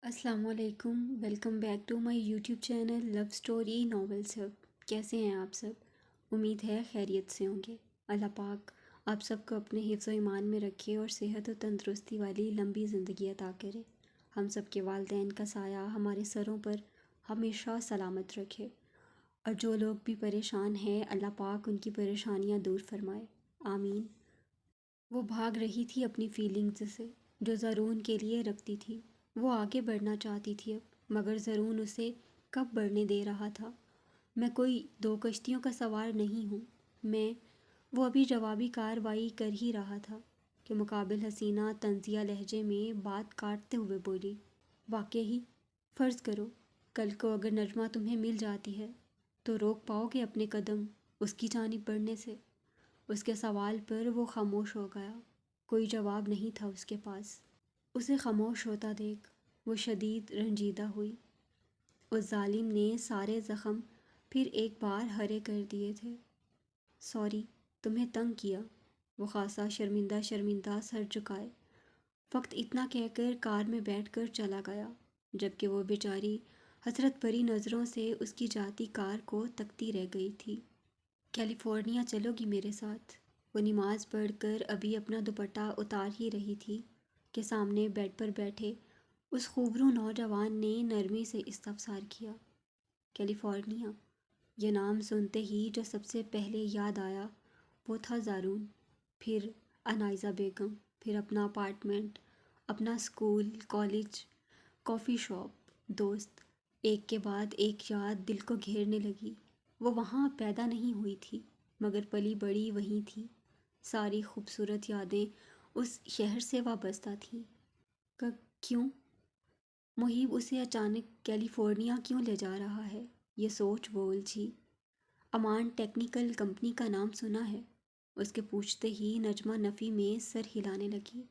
السلام علیکم، welcome back to my YouTube channel love story novels hub. کیسے ہیں آپ سب؟ امید ہے خیریت سے ہوں گے۔ اللہ پاک آپ سب کو اپنے حفظ و ایمان میں رکھے اور صحت و تندرستی والی لمبی زندگی عطا کرے۔ ہم سب کے والدین کا سایہ ہمارے سروں پر ہمیشہ سلامت رکھے، اور جو لوگ بھی پریشان ہیں اللہ پاک ان کی پریشانیاں دور فرمائے، آمین۔ وہ بھاگ رہی تھی اپنی فیلنگز سے جو زرون کے لیے رکھتی تھی۔ وہ آگے بڑھنا چاہتی تھی اب، مگر زرون اسے کب بڑھنے دے رہا تھا؟ میں کوئی دو کشتیوں کا سوار نہیں ہوں، وہ ابھی جوابی کارروائی کر ہی رہا تھا کہ مقابل حسینہ طنزیہ لہجے میں بات کاٹتے ہوئے بولی، واقعی فرض کرو کل کو اگر نجمہ تمہیں مل جاتی ہے تو روک پاؤ گے اپنے قدم اس کی جانب بڑھنے سے؟ اس کے سوال پر وہ خاموش ہو گیا، کوئی جواب نہیں تھا اس کے پاس۔ اسے خاموش ہوتا دیکھ وہ شدید رنجیدہ ہوئی۔ اس ظالم نے سارے زخم پھر ایک بار ہرے کر دیے تھے۔ سوری، تمہیں تنگ کیا، وہ خاصا شرمندہ شرمندہ سر جھکائے فقط اتنا کہہ کر کار میں بیٹھ کر چلا گیا، جبکہ وہ بیچاری حسرت بھری نظروں سے اس کی جاتی کار کو تکتی رہ گئی تھی۔ کیلیفورنیا چلو گی میرے ساتھ؟ وہ نماز پڑھ کر ابھی اپنا دوپٹہ اتار ہی رہی تھی کہ سامنے بیڈ پر بیٹھے اس خوبرو نوجوان نے نرمی سے استفسار کیا۔ کیلیفورنیا؟ یہ نام سنتے ہی جو سب سے پہلے یاد آیا وہ تھا زارون، پھر انائزہ بیگم، پھر اپنا اپارٹمنٹ، اپنا اسکول، کالج، کافی شاپ، دوست، ایک کے بعد ایک یاد دل کو گھیرنے لگی۔ وہ وہاں پیدا نہیں ہوئی تھی مگر پلی بڑی وہیں تھی۔ ساری خوبصورت یادیں اس شہر سے وابستہ تھیں۔ کیوں محیب اسے اچانک کیلیفورنیا کیوں لے جا رہا ہے؟ یہ سوچ وہ الجھی۔ امان ٹیکنیکل کمپنی کا نام سنا ہے؟ اس کے پوچھتے ہی نجمہ نفی میں سر ہلانے لگی۔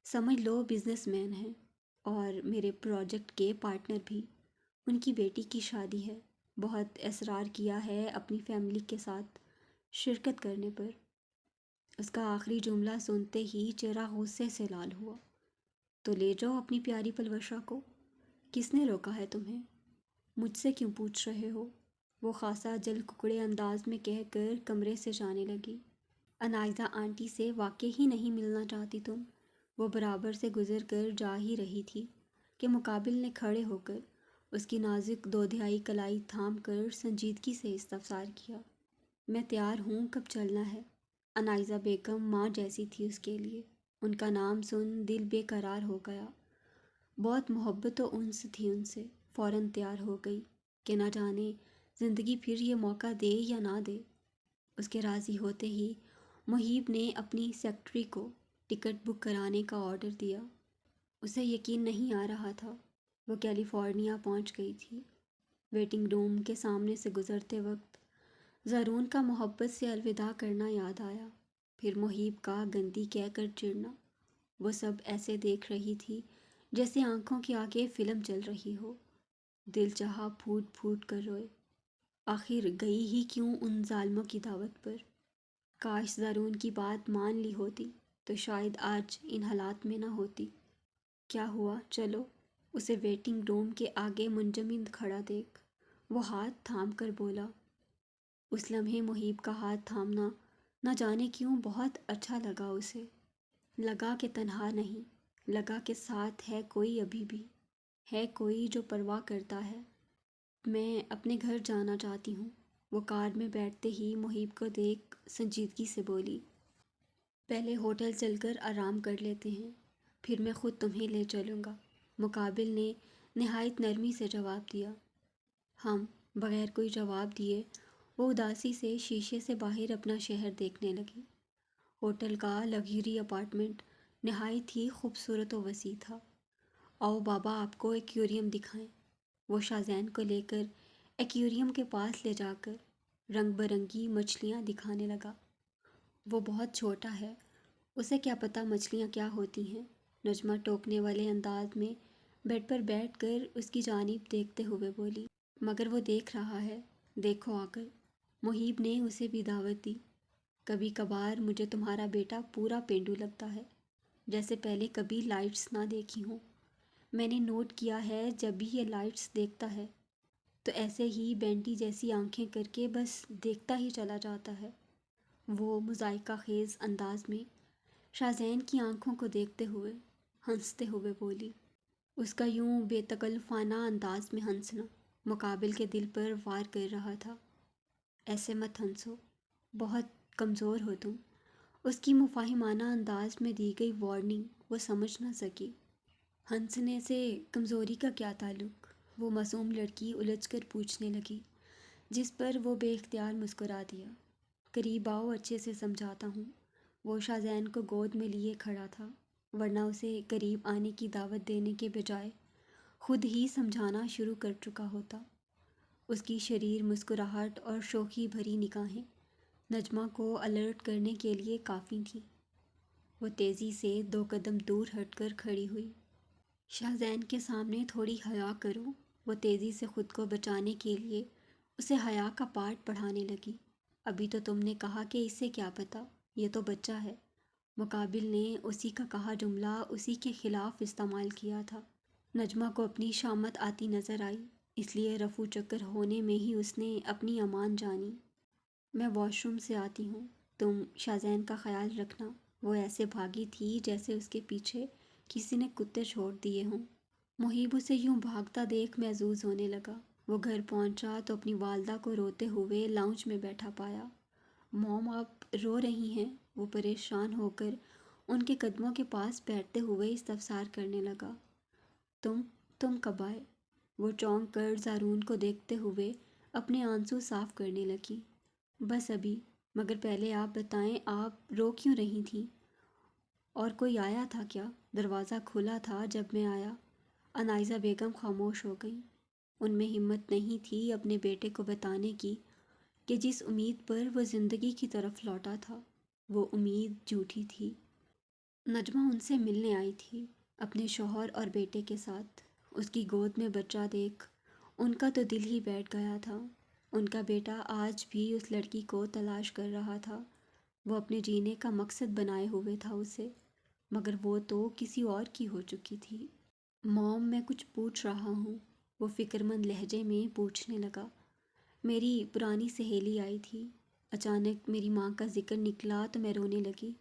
سمجھ لو بزنس مین ہیں، اور میرے پروجیکٹ کے پارٹنر بھی۔ ان کی بیٹی کی شادی ہے، بہت اصرار کیا ہے اپنی فیملی کے ساتھ شرکت کرنے پر۔ اس کا آخری جملہ سنتے ہی چہرہ غصے سے لال ہوا۔ تو لے جاؤ اپنی پیاری پلوشا کو، کس نے روکا ہے تمہیں؟ مجھ سے کیوں پوچھ رہے ہو؟ وہ خاصا جل ککڑے انداز میں کہہ کر کمرے سے جانے لگی۔ انائزہ آنٹی سے واقعی ہی نہیں ملنا چاہتی تم؟ وہ برابر سے گزر کر جا ہی رہی تھی کہ مقابل نے کھڑے ہو کر اس کی نازک دودھیائی کلائی تھام کر سنجیدگی سے استفسار کیا۔ میں تیار ہوں، کب چلنا ہے؟ انائزہ بیگم ماں جیسی تھی اس کے لیے، ان کا نام سن دل بے قرار ہو گیا۔ بہت محبت و انس تھی ان سے، فوراً تیار ہو گئی کہ نہ جانے زندگی پھر یہ موقع دے یا نہ دے۔ اس کے راضی ہوتے ہی محیب نے اپنی سیکرٹری کو ٹکٹ بک کرانے کا آرڈر دیا۔ اسے یقین نہیں آ رہا تھا وہ کیلیفورنیا پہنچ گئی تھی۔ ویٹنگ روم کے سامنے سے گزرتے وقت زارون کا محبت سے الوداع کرنا یاد آیا، پھر محیب کا گندی کہہ کر چڑنا۔ وہ سب ایسے دیکھ رہی تھی جیسے آنکھوں کے آگے فلم چل رہی ہو۔ دل چاہا پھوٹ پھوٹ کر روئے۔ آخر گئی ہی کیوں ان ظالموں کی دعوت پر؟ کاش زارون کی بات مان لی ہوتی تو شاید آج ان حالات میں نہ ہوتی۔ کیا ہوا؟ چلو۔ اسے ویٹنگ روم کے آگے منجمد کھڑا دیکھ وہ ہاتھ تھام کر بولا۔ اس لمحے محیب کا ہاتھ تھامنا نہ جانے کیوں بہت اچھا لگا اسے۔ لگا کہ تنہا نہیں، لگا کہ ساتھ ہے کوئی، ابھی بھی ہے کوئی جو پرواہ کرتا ہے۔ میں اپنے گھر جانا چاہتی ہوں، وہ کار میں بیٹھتے ہی محیب کو دیکھ سنجیدگی سے بولی۔ پہلے ہوٹل چل کر آرام کر لیتے ہیں، پھر میں خود تمہیں لے چلوں گا، مقابل نے نہایت نرمی سے جواب دیا۔ ہم بغیر کوئی جواب دیے وہ اداسی سے شیشے سے باہر اپنا شہر دیکھنے لگی۔ ہوٹل کا لگژری اپارٹمنٹ نہایت ہی خوبصورت و وسیع تھا۔ آؤ بابا آپ کو ایکویریم دکھائیں۔ وہ شازین کو لے کر ایکویریم کے پاس لے جا کر رنگ برنگی مچھلیاں دکھانے لگا۔ وہ بہت چھوٹا ہے، اسے کیا پتہ مچھلیاں کیا ہوتی ہیں، نجمہ ٹوکنے والے انداز میں بیڈ پر بیٹھ کر اس کی جانب دیکھتے ہوئے بولی۔ مگر وہ دیکھ رہا ہے، دیکھو آ کر۔ محیب نے اسے بھی دعوت دی۔ کبھی کبھار مجھے تمہارا بیٹا پورا پینڈو لگتا ہے، جیسے پہلے کبھی لائٹس نہ دیکھی ہوں۔ میں نے نوٹ کیا ہے جب بھی یہ لائٹس دیکھتا ہے تو ایسے ہی بینٹی جیسی آنکھیں کر کے بس دیکھتا ہی چلا جاتا ہے۔ وہ مذائقہ خیز انداز میں شاہزین کی آنکھوں کو دیکھتے ہوئے ہنستے ہوئے بولی۔ اس کا یوں بے تکلفانہ انداز میں ہنسنا مقابل کے دل پر وار کر رہا تھا۔ ایسے مت ہنسو، بہت کمزور ہو تم۔ اس کی مفاہمانہ انداز میں دی گئی وارننگ وہ سمجھ نہ سکی۔ ہنسنے سے کمزوری کا کیا تعلق؟ وہ معصوم لڑکی الجھ کر پوچھنے لگی، جس پر وہ بے اختیار مسکرا دیا۔ قریب آؤ، اچھے سے سمجھاتا ہوں۔ وہ شاہزین کو گود میں لیے کھڑا تھا، ورنہ اسے قریب آنے کی دعوت دینے کے بجائے خود ہی سمجھانا شروع کر چکا ہوتا۔ اس کی شریر مسکراہٹ اور شوخی بھری نگاہیں نجمہ کو الرٹ کرنے کے لیے کافی تھیں۔ وہ تیزی سے 2 قدم دور ہٹ کر کھڑی ہوئی۔ شاہزین کے سامنے تھوڑی حیا کرو۔ وہ تیزی سے خود کو بچانے کے لیے اسے حیا کا پارٹ پڑھانے لگی۔ ابھی تو تم نے کہا کہ اسے کیا پتہ، یہ تو بچہ ہے۔ مقابل نے اسی کا کہا جملہ اسی کے خلاف استعمال کیا تھا۔ نجمہ کو اپنی شامت آتی نظر آئی، اس لیے رفو چکر ہونے میں ہی اس نے اپنی امان جانی۔ میں واش روم سے آتی ہوں، تم شاہزین کا خیال رکھنا۔ وہ ایسے بھاگی تھی جیسے اس کے پیچھے کسی نے کتے چھوڑ دیے ہوں۔ محیب اسے یوں بھاگتا دیکھ محظوظ ہونے لگا۔ وہ گھر پہنچا تو اپنی والدہ کو روتے ہوئے لاؤنج میں بیٹھا پایا۔ موم، آپ رو رہی ہیں؟ وہ پریشان ہو کر ان کے قدموں کے پاس بیٹھتے ہوئے استفسار کرنے لگا۔ تم کب آئے؟ وہ چونک کر زارون کو دیکھتے ہوئے اپنے آنسو صاف کرنے لگی۔ بس ابھی، مگر پہلے آپ بتائیں آپ رو کیوں رہی تھیں؟ اور کوئی آیا تھا کیا؟ دروازہ کھلا تھا جب میں آیا۔ انائزہ بیگم خاموش ہو گئیں۔ ان میں ہمت نہیں تھی اپنے بیٹے کو بتانے کی کہ جس امید پر وہ زندگی کی طرف لوٹا تھا وہ امید جھوٹی تھی۔ نجمہ ان سے ملنے آئی تھی اپنے شوہر اور بیٹے کے ساتھ۔ اس کی گود میں بچہ دیکھ ان کا تو دل ہی بیٹھ گیا تھا۔ ان کا بیٹا آج بھی اس لڑکی کو تلاش کر رہا تھا۔ وہ اپنے جینے کا مقصد بنائے ہوئے تھا اسے، مگر وہ تو کسی اور کی ہو چکی تھی۔ موم، میں کچھ پوچھ رہا ہوں، وہ فکر مند لہجے میں پوچھنے لگا۔ میری پرانی سہیلی آئی تھی، اچانک میری ماں کا ذکر نکلا تو میں رونے لگی۔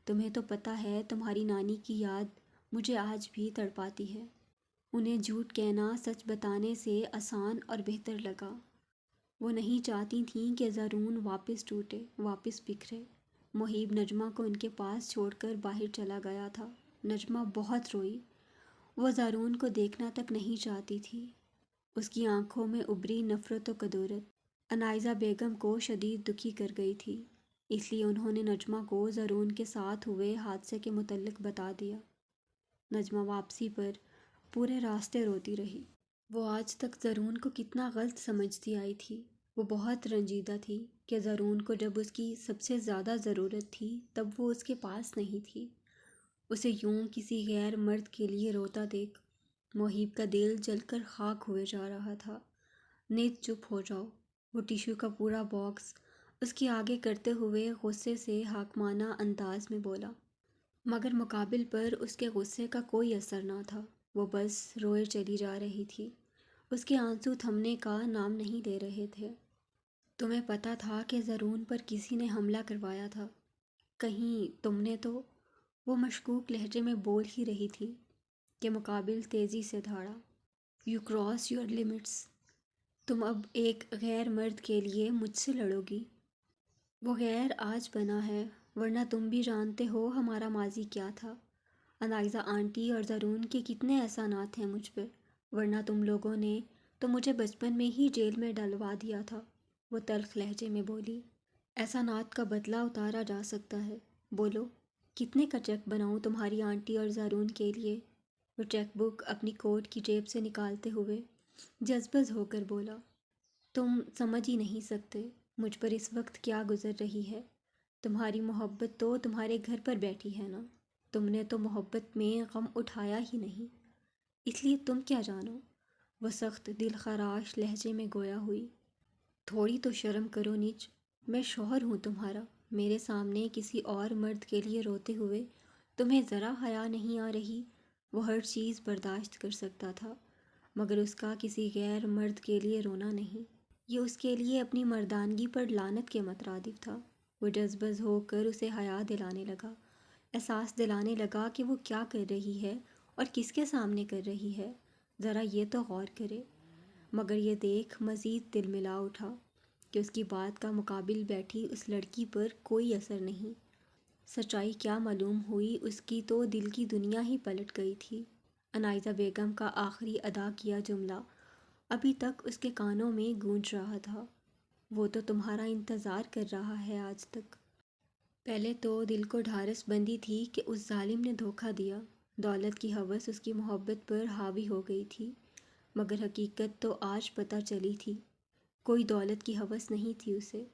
تمہیں تو پتہ ہے تمہاری نانی کی یاد مجھے آج بھی تڑپاتی ہے۔ انہیں جھوٹ کہنا سچ بتانے سے آسان اور بہتر لگا۔ وہ نہیں چاہتی تھیں کہ زارون واپس ٹوٹے، واپس بکھرے۔ محیب نجمہ کو ان کے پاس چھوڑ کر باہر چلا گیا تھا۔ نجمہ بہت روئی۔ وہ زارون کو دیکھنا تک نہیں چاہتی تھی۔ اس کی آنکھوں میں ابری نفرت و کدورت انائزہ بیگم کو شدید دکھی کر گئی تھی، اس لیے انہوں نے نجمہ کو زارون کے ساتھ ہوئے حادثے کے متعلق بتا دیا۔ نجمہ واپسی پر پورے راستے روتی رہی۔ وہ آج تک زارون کو کتنا غلط سمجھتی آئی تھی۔ وہ بہت رنجیدہ تھی کہ زارون کو جب اس کی سب سے زیادہ ضرورت تھی تب وہ اس کے پاس نہیں تھی۔ اسے یوں کسی غیر مرد کے لیے روتا دیکھ محیب کا دل جل کر خاک ہوئے جا رہا تھا۔ نیت چپ ہو جاؤ، وہ ٹیشو کا پورا باکس اس کے آگے کرتے ہوئے غصے سے حاکمانہ انداز میں بولا، مگر مقابل پر اس کے غصے کا کوئی اثر نہ تھا۔ وہ بس روئے چلی جا رہی تھی، اس کے آنسو تھمنے کا نام نہیں لے رہے تھے۔ تمہیں پتہ تھا کہ زارون پر کسی نے حملہ کروایا تھا؟ کہیں تم نے تو؟ وہ مشکوک لہجے میں بول ہی رہی تھی کہ مقابل تیزی سے دھاڑا۔ You cross your limits. تم اب ایک غیر مرد کے لیے مجھ سے لڑو گی؟ وہ غیر آج بنا ہے، ورنہ تم بھی جانتے ہو ہمارا ماضی کیا تھا۔ انائزہ آنٹی اور زارون کے کتنے احسانات ہیں مجھ پر، ورنہ تم لوگوں نے تو مجھے بچپن میں ہی جیل میں ڈلوا دیا تھا۔ وہ تلخ لہجے میں بولی۔ احسانات کا بدلہ اتارا جا سکتا ہے، بولو کتنے کا چیک بناؤں تمہاری آنٹی اور زارون کے لیے؟ وہ چیک بک اپنی کوٹ کی جیب سے نکالتے ہوئے جذبز ہو کر بولا۔ تم سمجھ ہی نہیں سکتے مجھ پر اس وقت کیا گزر رہی ہے۔ تمہاری محبت تو تمہارے گھر پر بیٹھی ہے نا، تم نے تو محبت میں غم اٹھایا ہی نہیں، اس لیے تم کیا جانو؟ وہ سخت دل خراش لہجے میں گویا ہوئی۔ تھوڑی تو شرم کرو نیچ، میں شوہر ہوں تمہارا، میرے سامنے کسی اور مرد کے لیے روتے ہوئے تمہیں ذرا حیا نہیں آ رہی؟ وہ ہر چیز برداشت کر سکتا تھا، مگر اس کا کسی غیر مرد کے لیے رونا نہیں۔ یہ اس کے لیے اپنی مردانگی پر لعنت کے مترادف تھا۔ وہ جذبز ہو کر اسے حیا دلانے لگا، احساس دلانے لگا کہ وہ کیا کر رہی ہے اور کس کے سامنے کر رہی ہے، ذرا یہ تو غور کرے۔ مگر یہ دیکھ مزید دل ملا اٹھا کہ اس کی بات کا مقابل بیٹھی اس لڑکی پر کوئی اثر نہیں۔ سچائی کیا معلوم ہوئی، اس کی تو دل کی دنیا ہی پلٹ گئی تھی۔ عنائزہ بیگم کا آخری ادا کیا جملہ ابھی تک اس کے کانوں میں گونج رہا تھا، وہ تو تمہارا انتظار کر رہا ہے آج تک۔ پہلے تو دل کو ڈھارس بندی تھی کہ اس ظالم نے دھوکہ دیا، دولت کی ہوس اس کی محبت پر حاوی ہو گئی تھی، مگر حقیقت تو آج پتہ چلی تھی، کوئی دولت کی ہوس نہیں تھی اسے۔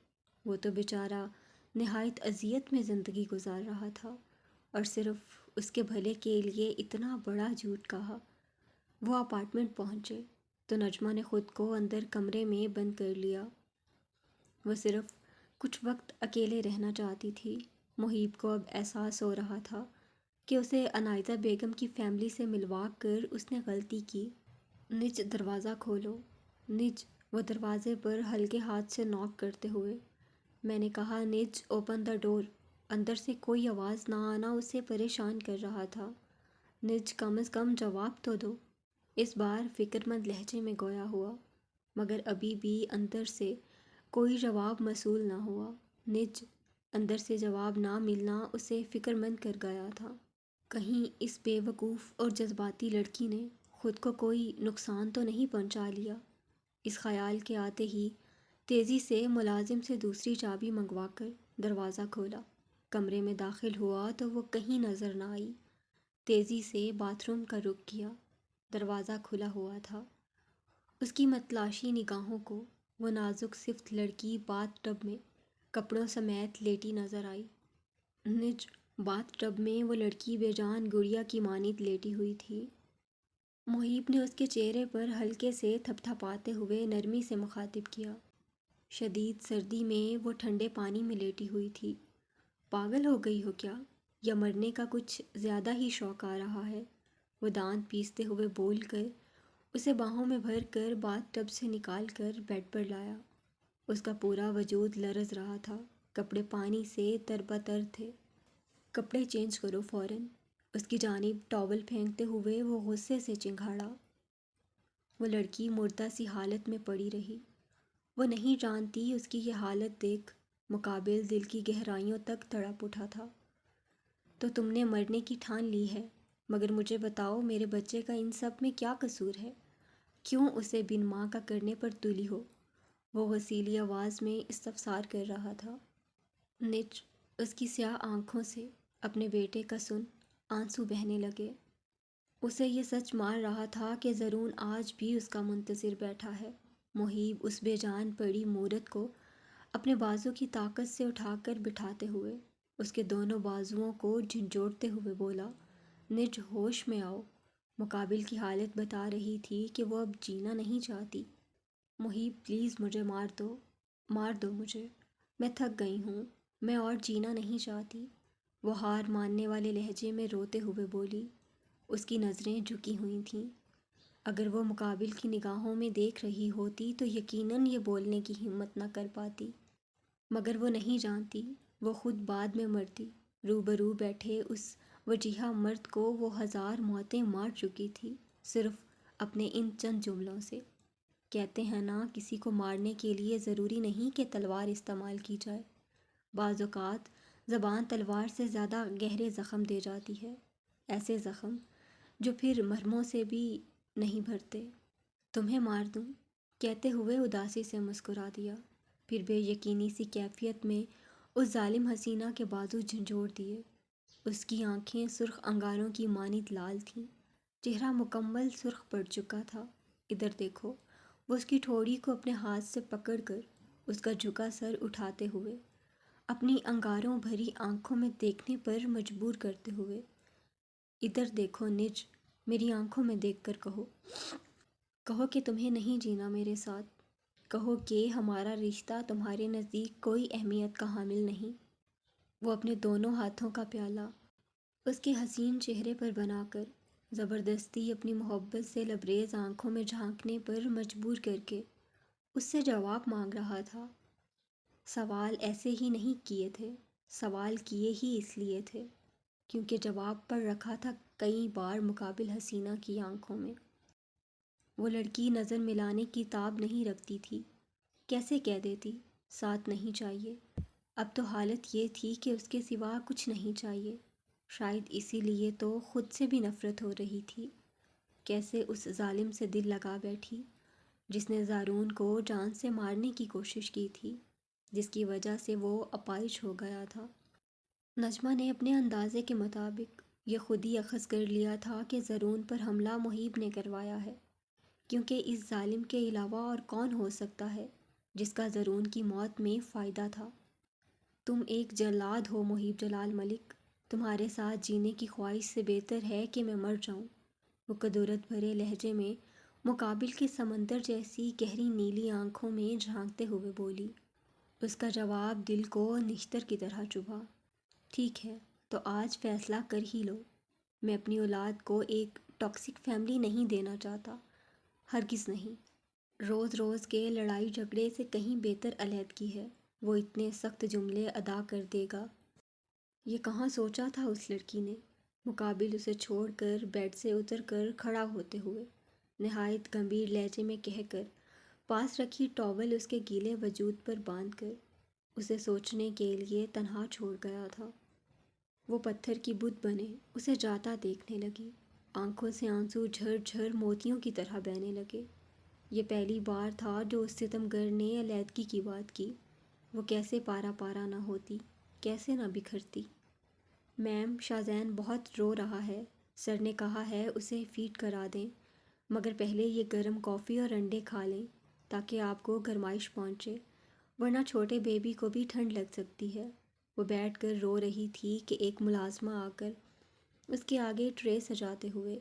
وہ تو بیچارہ نہایت اذیت میں زندگی گزار رہا تھا، اور صرف اس کے بھلے کے لیے اتنا بڑا جھوٹ کہا۔ وہ اپارٹمنٹ پہنچے تو نجمہ نے خود کو اندر کمرے میں بند کر لیا۔ وہ صرف کچھ وقت اکیلے رہنا چاہتی تھی۔ محیب کو اب احساس ہو رہا تھا کہ اسے عنائزہ بیگم کی فیملی سے ملوا کر اس نے غلطی کی۔ نج دروازہ کھولو، نج، وہ دروازے پر ہلکے ہاتھ سے ناک کرتے ہوئے۔ میں نے کہا نج اوپن دا ڈور۔ اندر سے کوئی آواز نہ آنا اسے پریشان کر رہا تھا۔ نج کم از کم جواب تو دو، اس بار فکر مند لہجے میں گویا ہوا، مگر ابھی بھی اندر سے کوئی جواب موصول نہ ہوا۔ نج، اندر سے جواب نہ ملنا اسے فکر مند کر گیا تھا۔ کہیں اس بے وقوف اور جذباتی لڑکی نے خود کو کوئی نقصان تو نہیں پہنچا لیا۔ اس خیال کے آتے ہی تیزی سے ملازم سے دوسری چابی منگوا کر دروازہ کھولا۔ کمرے میں داخل ہوا تو وہ کہیں نظر نہ آئی۔ تیزی سے باتھ روم کا رخ کیا، دروازہ کھلا ہوا تھا۔ اس کی متلاشی نگاہوں کو وہ نازک صفت لڑکی باتھ ٹب میں کپڑوں سمیت لیٹی نظر آئی۔ نج، باتھ ٹب میں وہ لڑکی بے جان گڑیا کی مانند لیٹی ہوئی تھی۔ محیب نے اس کے چہرے پر ہلکے سے تھپ تھپاتے ہوئے نرمی سے مخاطب کیا۔ شدید سردی میں وہ ٹھنڈے پانی میں لیٹی ہوئی تھی۔ پاگل ہو گئی ہو کیا، یا مرنے کا کچھ زیادہ ہی شوق آ رہا ہے؟ وہ دانت پیستے ہوئے بول کر اسے باہوں میں بھر کر باتھ ٹب سے نکال کر بیڈ پر لایا۔ اس کا پورا وجود لرز رہا تھا، کپڑے پانی سے تر بتر تھے۔ کپڑے چینج کرو فوراً، اس کی جانب ٹاول پھینکتے ہوئے وہ غصے سے چنگھاڑا۔ وہ لڑکی مردہ سی حالت میں پڑی رہی۔ وہ نہیں جانتی اس کی یہ حالت دیکھ مقابل دل کی گہرائیوں تک تڑپ اٹھا تھا۔ تو تم نے مرنے کی ٹھان لی ہے، مگر مجھے بتاؤ میرے بچے کا ان سب میں کیا قصور ہے؟ کیوں اسے بن ماں کا کرنے پر تلی ہو؟ وہ غسیلی آواز میں استفسار کر رہا تھا۔ نج، اس کی سیاہ آنکھوں سے اپنے بیٹے کا سن آنسو بہنے لگے۔ اسے یہ سچ مار رہا تھا کہ زرون آج بھی اس کا منتظر بیٹھا ہے۔ محیب اس بے جان پڑی مورت کو اپنے بازو کی طاقت سے اٹھا کر بٹھاتے ہوئے اس کے دونوں بازوؤں کو جھنجھوڑتے ہوئے بولا، نج ہوش میں آؤ۔ مقابل کی حالت بتا رہی تھی کہ وہ اب جینا نہیں چاہتی۔ محیب پلیز مجھے مار دو مجھے، میں تھک گئی ہوں، میں اور جینا نہیں چاہتی، وہ ہار ماننے والے لہجے میں روتے ہوئے بولی۔ اس کی نظریں جھکی ہوئی تھیں۔ اگر وہ مقابل کی نگاہوں میں دیکھ رہی ہوتی تو یقیناً یہ بولنے کی ہمت نہ کر پاتی، مگر وہ نہیں جانتی، وہ خود بعد میں مرتی۔ روبرو بیٹھے اس وجیحہ مرد کو وہ ہزار موتیں مار چکی تھی، صرف اپنے ان چند جملوں سے۔ کہتے ہیں نا، کسی کو مارنے کے لیے ضروری نہیں کہ تلوار استعمال کی جائے، بعض اوقات زبان تلوار سے زیادہ گہرے زخم دے جاتی ہے، ایسے زخم جو پھر مرہموں سے بھی نہیں بھرتے۔ تمہیں مار دوں، کہتے ہوئے اداسی سے مسکرا دیا، پھر بے یقینی سی کیفیت میں اس ظالم حسینہ کے بازو جھنجھوڑ دیے۔ اس کی آنکھیں سرخ انگاروں کی مانند لال تھیں، چہرہ مکمل سرخ پڑ چکا تھا۔ ادھر دیکھو، وہ اس کی ٹھوڑی کو اپنے ہاتھ سے پکڑ کر اس کا جھکا سر اٹھاتے ہوئے اپنی انگاروں بھری آنکھوں میں دیکھنے پر مجبور کرتے ہوئے، ادھر دیکھو نج، میری آنکھوں میں دیکھ کر کہو کہ تمہیں نہیں جینا میرے ساتھ، کہو کہ ہمارا رشتہ تمہارے نزدیک کوئی اہمیت کا حامل نہیں۔ وہ اپنے دونوں ہاتھوں کا پیالہ اس کے حسین چہرے پر بنا کر زبردستی اپنی محبت سے لبریز آنکھوں میں جھانکنے پر مجبور کر کے اس سے جواب مانگ رہا تھا۔ سوال ایسے ہی نہیں کیے تھے، سوال کیے ہی اس لیے تھے کیونکہ جواب پر رکھا تھا کئی بار مقابل حسینہ کی آنکھوں میں۔ وہ لڑکی نظر ملانے کی تاب نہیں رکھتی تھی، کیسے کہہ دیتی ساتھ نہیں چاہیے۔ اب تو حالت یہ تھی کہ اس کے سوا کچھ نہیں چاہیے، شاید اسی لیے تو خود سے بھی نفرت ہو رہی تھی۔ کیسے اس ظالم سے دل لگا بیٹھی جس نے زارون کو جان سے مارنے کی کوشش کی تھی، جس کی وجہ سے وہ اپائش ہو گیا تھا۔ نجمہ نے اپنے اندازے کے مطابق یہ خود ہی اخذ کر لیا تھا کہ زارون پر حملہ محیب نے کروایا ہے، کیونکہ اس ظالم کے علاوہ اور کون ہو سکتا ہے جس کا زارون کی موت میں فائدہ تھا۔ تم ایک جلاد ہو محیب جلال ملک، تمہارے ساتھ جینے کی خواہش سے بہتر ہے کہ میں مر جاؤں، وہ کدورت بھرے لہجے میں مقابل کے سمندر جیسی گہری نیلی آنکھوں میں جھانکتے ہوئے بولی۔ اس کا جواب دل کو نشتر کی طرح چبھا۔ ٹھیک ہے، تو آج فیصلہ کر ہی لو۔ میں اپنی اولاد کو ایک ٹاکسک فیملی نہیں دینا چاہتا، ہرگز نہیں۔ روز روز کے لڑائی جھگڑے سے کہیں بہتر علیحدگی ہے، وہ اتنے سخت جملے ادا کر دے گا۔ یہ کہاں سوچا تھا اس لڑکی نے؟ مقابل اسے چھوڑ کر بیڈ سے اتر کر کھڑا ہوتے ہوئے نہایت گمبھیر لہجے میں کہہ کر پاس رکھی ٹاول اس کے گیلے وجود پر باندھ کر اسے سوچنے کے لیے تنہا چھوڑ گیا تھا۔ وہ پتھر کی بت بنے اسے جاتا دیکھنے لگی، آنکھوں سے آنسو جھر جھر موتیوں کی طرح بہنے لگے۔ یہ پہلی بار تھا جو اس ستمگر نے علیحدگی کی بات کی۔ وہ کیسے پارا پارا نہ ہوتی، کیسے نہ بکھرتی۔ میم، شاذین بہت رو رہا ہے، سر نے کہا ہے اسے فیڈ کرا دیں، مگر پہلے یہ گرم کافی اور انڈے کھا لیں تاکہ آپ کو گرمائش پہنچے، ورنہ چھوٹے بیبی کو بھی ٹھنڈ لگ سکتی ہے۔ وہ بیٹھ کر رو رہی تھی کہ ایک ملازمہ آ کر اس کے آگے ٹرے سجاتے ہوئے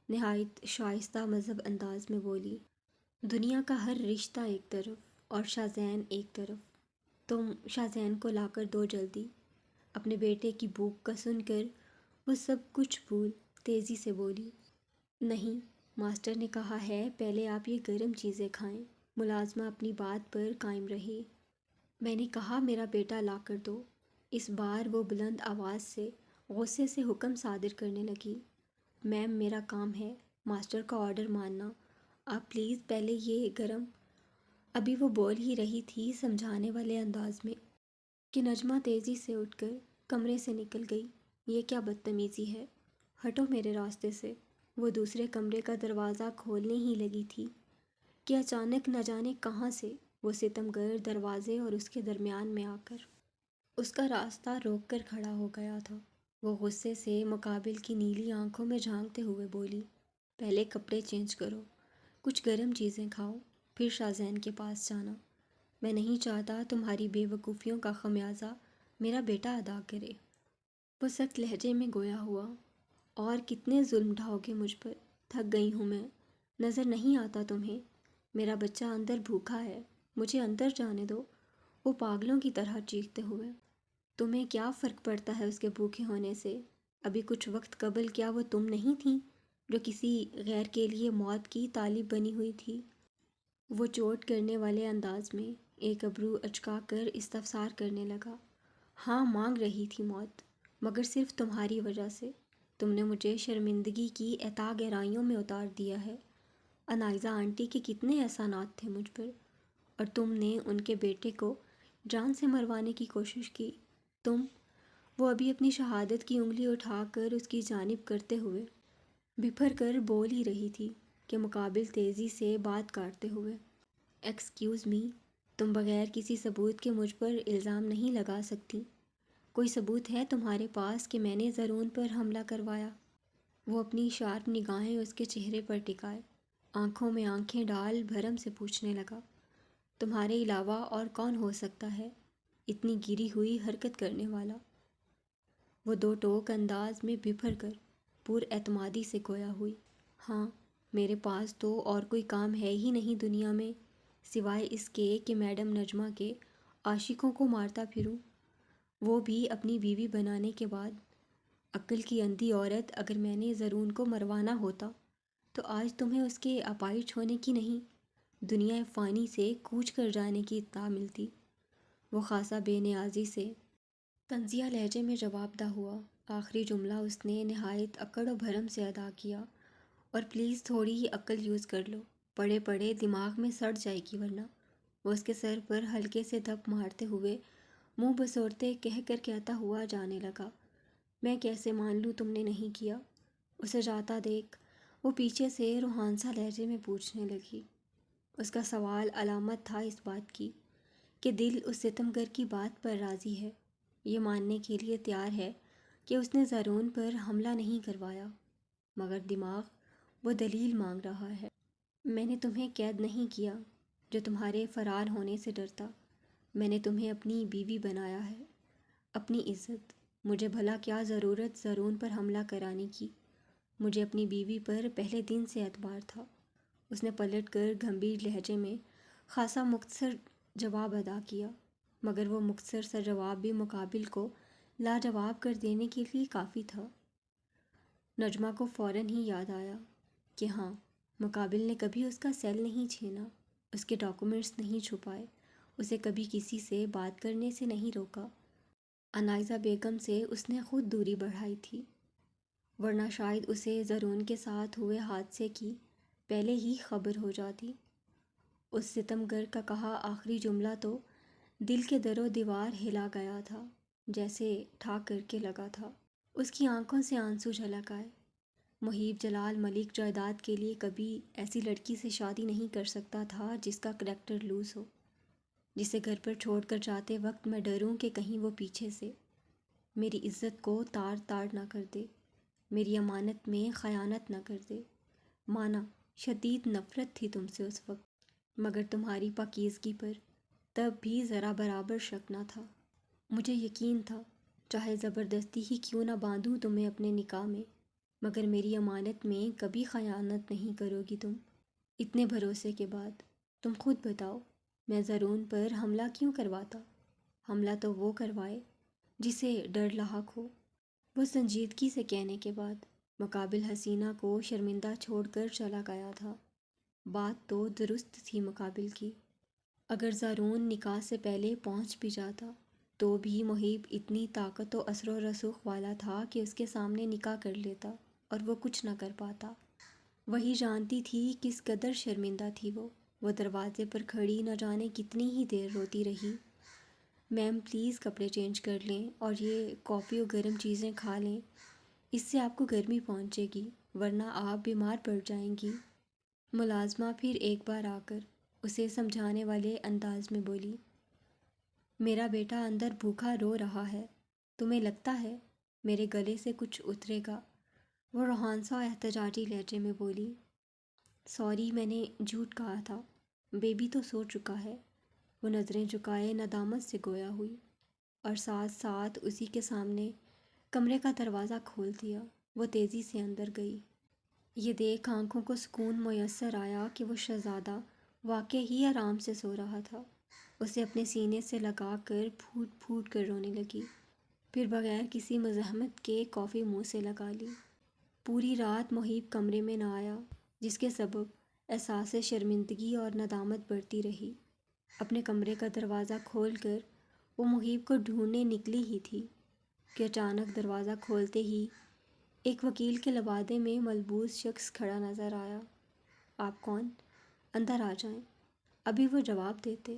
نہایت شائستہ مذہب انداز میں بولی، دنیا کا ہر رشتہ ایک طرف اور شاذین ایک طرف، تم شاذین کو لا کر دو جلدی۔ اپنے بیٹے کی بھوک کا سن کر وہ سب کچھ بھول تیزی سے بولی، نہیں، ماسٹر نے کہا ہے پہلے آپ یہ گرم چیزیں کھائیں۔ ملازمہ اپنی بات پر قائم رہی، میں نے کہا میرا بیٹا لا کر دو۔ اس بار وہ بلند آواز سے غصے سے حکم صادر کرنے لگی، میم میرا کام ہے ماسٹر کا آرڈر ماننا، آپ پلیز پہلے یہ گرم۔ ابھی وہ بول ہی رہی تھی سمجھانے والے انداز میں کہ نجمہ تیزی سے اٹھ کر کمرے سے نکل گئی۔ یہ کیا بدتمیزی ہے، ہٹو میرے راستے سے۔ وہ دوسرے کمرے کا دروازہ کھولنے ہی لگی تھی کہ اچانک نہ جانے کہاں سے وہ ستمگر دروازے اور اس کے درمیان میں آ کر اس کا راستہ روک کر کھڑا ہو گیا تھا۔ وہ غصے سے مقابل کی نیلی آنکھوں میں جھانکتے ہوئے بولی، پہلے کپڑے چینج کرو، کچھ گرم چیزیں کھاؤ، پھر شاذین کے پاس جانا۔ میں نہیں چاہتا تمہاری بے وقوفیوں کا خمیازہ میرا بیٹا ادا کرے۔ وہ سخت لہجے میں گویا ہوا، اور کتنے ظلم ڈھاؤ گے مجھ پر، تھک گئی ہوں میں، نظر نہیں آتا تمہیں؟ میرا بچہ اندر بھوکا ہے، مجھے اندر جانے دو، وہ پاگلوں کی طرح چیختے ہوئے۔ تمہیں کیا فرق پڑتا ہے اس کے بھوکے ہونے سے؟ ابھی کچھ وقت قبل کیا وہ تم نہیں تھیں جو کسی غیر کے لیے موت کی طالب بنی ہوئی تھی؟ وہ چوٹ کرنے والے انداز میں ایک ابرو اچکا کر استفسار کرنے لگا۔ ہاں، مانگ رہی تھی موت، مگر صرف تمہاری وجہ سے۔ تم نے مجھے شرمندگی کی اتا گہرائیوں میں اتار دیا ہے۔ انائزہ آنٹی کے کتنے احسانات تھے مجھ پر، اور تم نے ان کے بیٹے کو جان سے مروانے کی کوشش کی۔ تم، وہ ابھی اپنی شہادت کی انگلی اٹھا کر اس کی جانب کرتے ہوئے بپھر کر بول ہی رہی تھی کہ مقابل تیزی سے بات کاٹتے ہوئے، ایکسکیوز می، تم بغیر کسی ثبوت کے مجھ پر الزام نہیں لگا سکتی۔ کوئی ثبوت ہے تمہارے پاس کہ میں نے زارون پر حملہ کروایا؟ وہ اپنی شارپ نگاہیں اس کے چہرے پر ٹکائے، آنکھوں میں آنکھیں ڈال بھرم سے پوچھنے لگا، تمہارے علاوہ اور کون ہو سکتا ہے اتنی گری ہوئی حرکت کرنے والا؟ وہ دو ٹوک انداز میں بپھر کر پر اعتمادی سے گویا ہوئی، ہاں، میرے پاس تو اور کوئی کام ہے ہی نہیں دنیا میں سوائے اس کے کہ میڈم نجمہ کے عاشقوں کو مارتا پھروں، وہ بھی اپنی بیوی بنانے کے بعد۔ عقل کی اندھی عورت، اگر میں نے زرون کو مروانا ہوتا تو آج تمہیں اس کے اپائش ہونے کی نہیں، دنیا فانی سے کوچ کر جانے کی اطلاع ملتی۔ وہ خاصا بے نیازی سے طنزیہ لہجے میں جواب دہ ہوا۔ آخری جملہ اس نے نہایت اکڑ و بھرم سے ادا کیا۔ اور پلیز تھوڑی ہی عقل یوز کر لو، پڑھے پڑھے دماغ میں سڑ جائے گی ورنہ۔ وہ اس کے سر پر ہلکے سے دھپ مارتے ہوئے منہ بسورتے کہہ کر کہتا ہوا جانے لگا، میں کیسے مان لوں تم نے نہیں کیا؟ اسے جاتا دیکھ وہ پیچھے سے روحانسا لہجے میں پوچھنے لگی۔ اس کا سوال علامت تھا اس بات کی کہ دل اس ستمگر کی بات پر راضی ہے، یہ ماننے کے لیے تیار ہے کہ اس نے زرون پر حملہ نہیں کروایا، مگر دماغ وہ دلیل مانگ رہا ہے۔ میں نے تمہیں قید نہیں کیا جو تمہارے فرار ہونے سے ڈرتا، میں نے تمہیں اپنی بیوی بنایا ہے، اپنی عزت۔ مجھے بھلا کیا ضرورت زرون پر حملہ کرانے کی؟ مجھے اپنی بیوی پر پہلے دن سے اعتبار تھا۔ اس نے پلٹ کر گمبھیر لہجے میں خاصا مختصر جواب ادا کیا، مگر وہ مختصر سا جواب بھی مقابل کو لاجواب کر دینے کے لیے کافی تھا۔ نجمہ کو فوراً ہی یاد آیا کہ ہاں، مقابل نے کبھی اس کا سیل نہیں چھینا، اس کے ڈاکومنٹس نہیں چھپائے، اسے کبھی کسی سے بات کرنے سے نہیں روکا۔ انائزہ بیگم سے اس نے خود دوری بڑھائی تھی، ورنہ شاید اسے زرون کے ساتھ ہوئے حادثے کی پہلے ہی خبر ہو جاتی۔ اس ستمگر کا کہا آخری جملہ تو دل کے در و دیوار ہلا گیا تھا، جیسے ٹھا کر کے لگا تھا۔ اس کی آنکھوں سے آنسو جھلک آئے۔ محیب جلال ملک جائیداد کے لیے کبھی ایسی لڑکی سے شادی نہیں کر سکتا تھا جس کا کریکٹر لوز ہو، جسے گھر پر چھوڑ کر جاتے وقت میں ڈروں کہ کہیں وہ پیچھے سے میری عزت کو تار تار نہ کر دے، میری امانت میں خیانت نہ کر دے۔ مانا شدید نفرت تھی تم سے اس وقت، مگر تمہاری پاکیزگی پر تب بھی ذرا برابر شک نہ تھا۔ مجھے یقین تھا چاہے زبردستی ہی کیوں نہ باندھوں تمہیں اپنے نکاح میں، مگر میری امانت میں کبھی خیانت نہیں کرو گی تم۔ اتنے بھروسے کے بعد تم خود بتاؤ میں زرون پر حملہ کیوں کرواتا؟ حملہ تو وہ کروائے جسے ڈر لاحق ہو۔ وہ سنجیدگی سے کہنے کے بعد مقابل حسینہ کو شرمندہ چھوڑ کر چلا گیا تھا۔ بات تو درست تھی مقابل کی، اگر زارون نکاح سے پہلے پہنچ بھی جاتا تو بھی محیب اتنی طاقت و اثر و رسوخ والا تھا کہ اس کے سامنے نکاح کر لیتا اور وہ کچھ نہ کر پاتا۔ وہی جانتی تھی کس قدر شرمندہ تھی وہ دروازے پر کھڑی نہ جانے کتنی ہی دیر روتی رہی۔ میم پلیز کپڑے چینج کر لیں اور یہ کافی و گرم چیزیں کھا لیں، اس سے آپ کو گرمی پہنچے گی ورنہ آپ بیمار پڑ جائیں گی۔ ملازمہ پھر ایک بار آ کر اسے سمجھانے والے انداز میں بولی، میرا بیٹا اندر بھوکا رو رہا ہے، تمہیں لگتا ہے میرے گلے سے کچھ اترے گا؟ وہ روحانسا احتجاجی لہجے میں بولی، سوری میں نے جھوٹ کہا تھا، بیبی تو سو چکا ہے۔ وہ نظریں جھکائے ندامت سے گویا ہوئی اور ساتھ ساتھ اسی کے سامنے کمرے کا دروازہ کھول دیا۔ وہ تیزی سے اندر گئی۔ یہ دیکھ آنکھوں کو سکون میسر آیا کہ وہ شہزادہ واقع ہی آرام سے سو رہا تھا۔ اسے اپنے سینے سے لگا کر پھوٹ پھوٹ کر رونے لگی، پھر بغیر کسی مزاحمت کے کافی منہ سے لگا لی۔ پوری رات محیب کمرے میں نہ آیا، جس کے سبب احساس شرمندگی اور ندامت بڑھتی رہی۔ اپنے کمرے کا دروازہ کھول کر وہ محیب کو ڈھونڈنے نکلی ہی تھی کہ اچانک دروازہ کھولتے ہی ایک وکیل کے لبادے میں ملبوس شخص کھڑا نظر آیا۔ آپ کون؟ اندر آ جائیں۔ ابھی وہ جواب دیتے،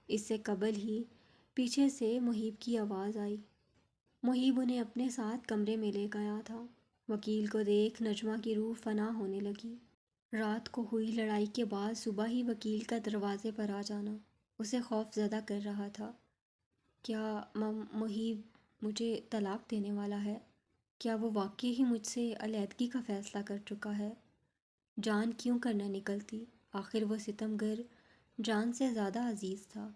اس سے قبل ہی پیچھے سے محیب کی آواز آئی۔ محیب انہیں اپنے ساتھ کمرے میں لے گیا تھا۔ وکیل کو دیکھ نجمہ کی روح فنا ہونے لگی۔ رات کو ہوئی لڑائی کے بعد صبح ہی وکیل کا دروازے پر آ جانا اسے خوف زدہ کر رہا تھا۔ کیا محیب مجھے طلاق دینے والا ہے؟ کیا وہ واقعی ہی مجھ سے علیحدگی کا فیصلہ کر چکا ہے؟ جان کیوں کرنا نکلتی؟ آخر وہ ستمگر جان سے زیادہ عزیز تھا۔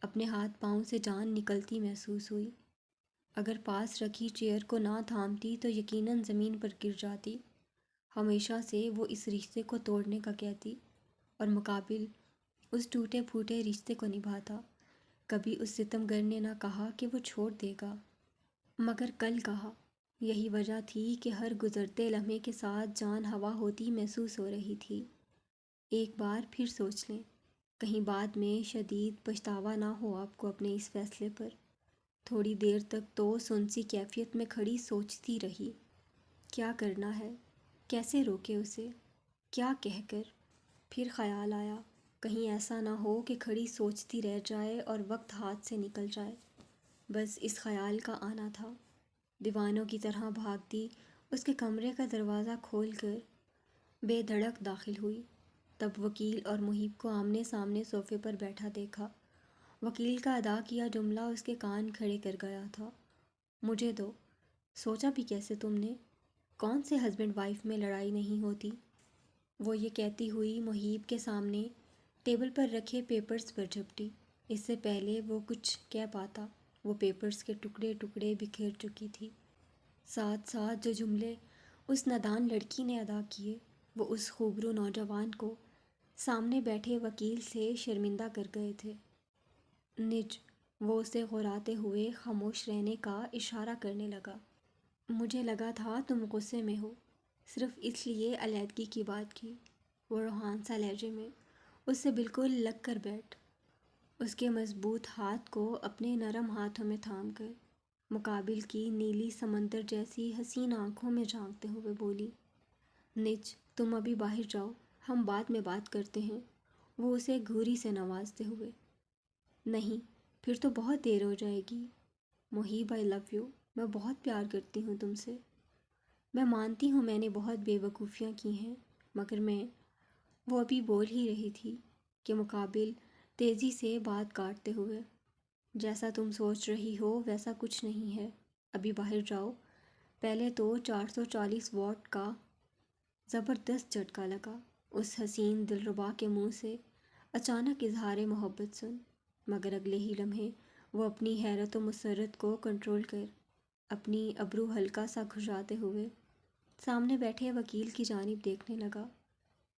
اپنے ہاتھ پاؤں سے جان نکلتی محسوس ہوئی۔ اگر پاس رکھی چیئر کو نہ تھامتی تو یقیناً زمین پر گر جاتی۔ ہمیشہ سے وہ اس رشتے کو توڑنے کا کہتی اور مقابل اس ٹوٹے پھوٹے رشتے کو نبھاتا۔ کبھی اس ستمگر نے نہ کہا کہ وہ چھوڑ دے گا، مگر کل کہا، یہی وجہ تھی کہ ہر گزرتے لمحے کے ساتھ جان ہوا ہوتی محسوس ہو رہی تھی۔ ایک بار پھر سوچ لیں، کہیں بعد میں شدید پچھتاوا نہ ہو آپ کو اپنے اس فیصلے پر۔ تھوڑی دیر تک تو سنسی کیفیت میں کھڑی سوچتی رہی، کیا کرنا ہے، کیسے روکے اسے، کیا کہہ کر۔ پھر خیال آیا، کہیں ایسا نہ ہو کہ کھڑی سوچتی رہ جائے اور وقت ہاتھ سے نکل جائے۔ بس اس خیال کا آنا تھا۔ دیوانوں کی طرح بھاگتی اس کے کمرے کا دروازہ کھول کر بے دھڑک داخل ہوئی۔ تب وکیل اور محیب کو آمنے سامنے صوفے پر بیٹھا دیکھا۔ وکیل کا ادا کیا جملہ اس کے کان کھڑے کر گیا تھا۔ مجھے دو۔ سوچا بھی کیسے تم نے؟ کون سے ہسبینڈ وائف میں لڑائی نہیں ہوتی؟ وہ یہ کہتی ہوئی محیب کے سامنے ٹیبل پر رکھے پیپرز پر جھپٹی۔ اس سے پہلے وہ کچھ کہہ پاتا، وہ پیپرز کے ٹکڑے ٹکڑے بکھیر چکی تھی۔ ساتھ ساتھ جو جملے اس نادان لڑکی نے ادا کیے، وہ اس خوبرو نوجوان کو سامنے بیٹھے وکیل سے شرمندہ کر گئے تھے۔ نج، وہ اسے غراتے ہوئے خاموش رہنے کا اشارہ کرنے لگا۔ مجھے لگا تھا تم غصے میں ہو، صرف اس لیے علیحدگی کی بات کی۔ وہ روحان سا لہجے میں اس سے بالکل لگ کر بیٹھ، اس کے مضبوط ہاتھ کو اپنے نرم ہاتھوں میں تھام کر مقابل کی نیلی سمندر جیسی حسین آنکھوں میں جھانکتے ہوئے بولی، نج، تم ابھی باہر جاؤ، ہم بعد میں بات کرتے ہیں۔ وہ اسے گھوری سے نوازتے ہوئے، نہیں، پھر تو بہت دیر ہو جائے گی۔ محیب، آئی لو یو، میں بہت پیار کرتی ہوں تم سے۔ میں مانتی ہوں میں نے بہت بے وقوفیاں کی ہیں، مگر وہ ابھی بول ہی رہی تھی کہ مقابل تیزی سے بات کاٹتے ہوئے، جیسا تم سوچ رہی ہو ویسا کچھ نہیں ہے، ابھی باہر جاؤ۔ پہلے تو 440 واٹ کا زبردست جھٹکا لگا اس حسین دلربا کے منہ سے اچانک اظہار محبت سن، مگر اگلے ہی لمحے وہ اپنی حیرت و مسرت کو کنٹرول کر اپنی ابرو ہلکا سا کھجاتے ہوئے سامنے بیٹھے وکیل کی جانب دیکھنے لگا۔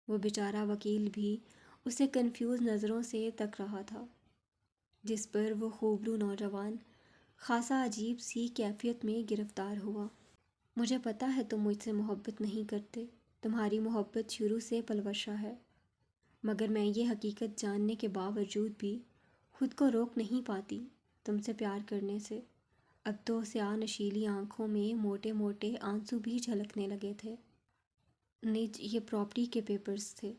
وہ بیچارہ وکیل بھی اسے کنفیوز نظروں سے تک رہا تھا، جس پر وہ خوبرو نوجوان خاصا عجیب سی کیفیت میں گرفتار ہوا۔ مجھے پتہ ہے تم مجھ سے محبت نہیں کرتے، تمہاری محبت شروع سے پلوشہ ہے، مگر میں یہ حقیقت جاننے کے باوجود بھی خود کو روک نہیں پاتی تم سے پیار کرنے سے۔ اب تو سیاہ نشیلی آنکھوں میں موٹے موٹے آنسو بھی جھلکنے لگے تھے۔ نج، یہ پراپرٹی کے پیپرز تھے۔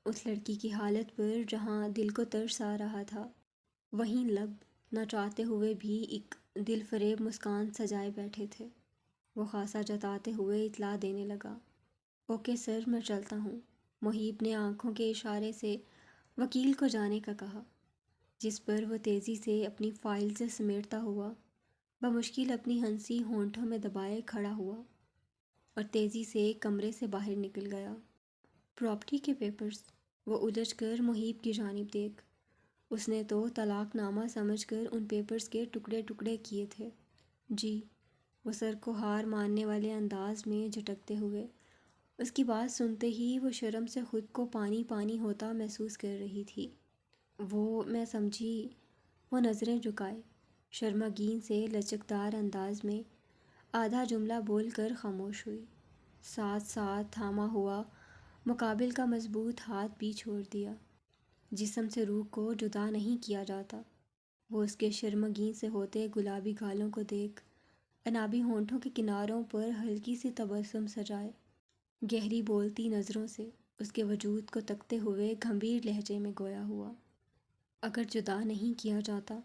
اس لڑکی کی حالت پر جہاں دل کو ترس آ رہا تھا، وہیں لب نہ چاہتے ہوئے بھی ایک دل فریب مسکان سجائے بیٹھے تھے۔ وہ خاصا جتاتے ہوئے اطلاع دینے لگا، اوکے سر، میں چلتا ہوں۔ محیب نے آنکھوں کے اشارے سے وکیل کو جانے کا کہا، جس پر وہ تیزی سے اپنی فائل سے سمیٹتا ہوا بمشکل اپنی ہنسی ہونٹوں میں دبائے کھڑا ہوا اور تیزی سے کمرے سے باہر نکل گیا۔ پراپرٹی کے پیپرز؟ وہ الجھ کر محیب کی جانب دیکھ، اس نے تو طلاق نامہ سمجھ کر ان پیپرز کے ٹکڑے ٹکڑے کیے تھے۔ جی، وہ سر کو ہار ماننے والے انداز میں جھٹکتے ہوئے، اس کی بات سنتے ہی وہ شرم سے خود کو پانی پانی ہوتا محسوس کر رہی تھی۔ میں سمجھی۔ وہ نظریں جھکائے، شرمگین سے لچکدار انداز میں آدھا جملہ بول کر خاموش ہوئی، ساتھ ساتھ تھاما ہوا مقابل کا مضبوط ہاتھ بھی چھوڑ دیا۔ جسم سے روح کو جدا نہیں کیا جاتا۔ وہ اس کے شرمگین سے ہوتے گلابی گالوں کو دیکھ انابی ہونٹوں کے کناروں پر ہلکی سی تبسم سجائے گہری بولتی نظروں سے اس کے وجود کو تکتے ہوئے گھمبیر لہجے میں گویا ہوا، اگر جدا نہیں کیا جاتا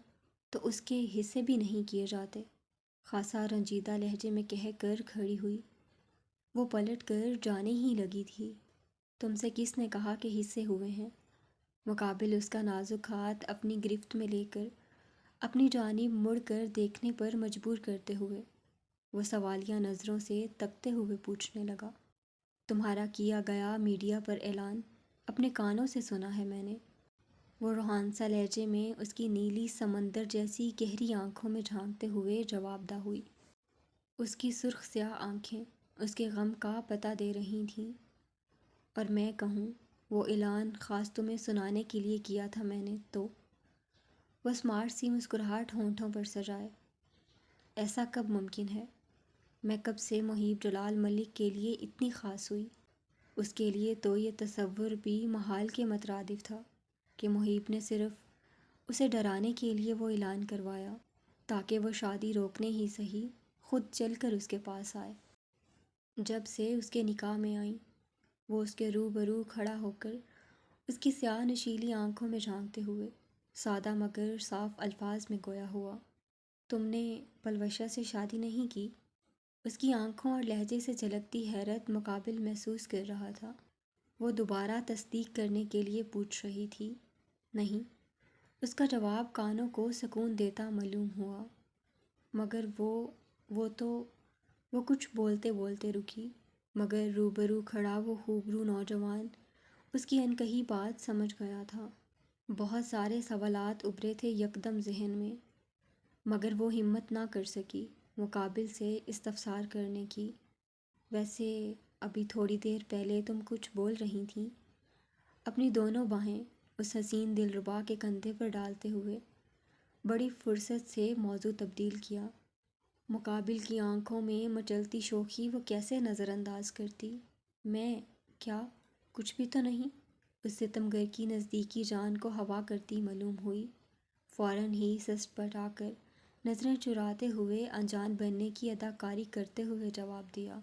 تو اس کے حصے بھی نہیں کیے جاتے۔ خاصا رنجیدہ لہجے میں کہہ کر کھڑی ہوئی۔ وہ پلٹ کر جانے ہی لگی تھی، تم سے کس نے کہا کہ حصے ہوئے ہیں؟ مقابل اس کا نازک ہاتھ اپنی گرفت میں لے کر اپنی جانب مڑ کر دیکھنے پر مجبور کرتے ہوئے وہ سوالیہ نظروں سے تکتے ہوئے پوچھنے لگا، تمہارا کیا گیا میڈیا پر اعلان اپنے کانوں سے سنا ہے میں نے۔ وہ روحان سا لہجے میں اس کی نیلی سمندر جیسی گہری آنکھوں میں جھانکتے ہوئے جواب دہ ہوئی۔ اس کی سرخ سیاہ آنکھیں اس کے غم کا پتہ دے رہی تھیں۔ اور میں کہوں، وہ اعلان خاص تمہیں سنانے کے لیے کیا تھا میں نے تو۔ وہ اسمارٹ سی مسکراہٹ ہونٹوں پر سجائے، ایسا کب ممکن ہے؟ میں کب سے محیب جلال ملک کے لیے اتنی خاص ہوئی؟ اس کے لیے تو یہ تصور بھی محال کے مترادف تھا کہ محیب نے صرف اسے ڈرانے کے لیے وہ اعلان کروایا تاکہ وہ شادی روکنے ہی صحیح خود چل کر اس کے پاس آئے۔ جب سے اس کے نکاح میں آئیں، وہ اس کے روبرو کھڑا ہو کر اس کی سیاہ نشیلی آنکھوں میں جھانکتے ہوئے سادہ مگر صاف الفاظ میں گویا ہوا، تم نے پلوشہ سے شادی نہیں کی؟ اس کی آنکھوں اور لہجے سے جھلکتی حیرت مقابل محسوس کر رہا تھا۔ وہ دوبارہ تصدیق کرنے کے لیے پوچھ رہی تھی، نہیں۔ اس کا جواب کانوں کو سکون دیتا معلوم ہوا، مگر وہ کچھ بولتے بولتے رکی، مگر روبرو کھڑا وہ خوبرو نوجوان اس کی انکہی بات سمجھ گیا تھا۔ بہت سارے سوالات ابھرے تھے یکدم ذہن میں، مگر وہ ہمت نہ کر سکی مقابل سے استفسار کرنے کی۔ ویسے ابھی تھوڑی دیر پہلے تم کچھ بول رہی تھیں؟ اپنی دونوں باہیں اس حسین دلربا کے کندھے پر ڈالتے ہوئے بڑی فرصت سے موضوع تبدیل کیا۔ مقابل کی آنکھوں میں مچلتی شوخی وہ کیسے نظر انداز کرتی؟ میں کیا کچھ بھی تو نہیں؟ اس ستمگر کی نزدیکی جان کو ہوا کرتی معلوم ہوئی، فوراً ہی سست پٹا کر نظریں چراتے ہوئے انجان بننے کی اداکاری کرتے ہوئے جواب دیا،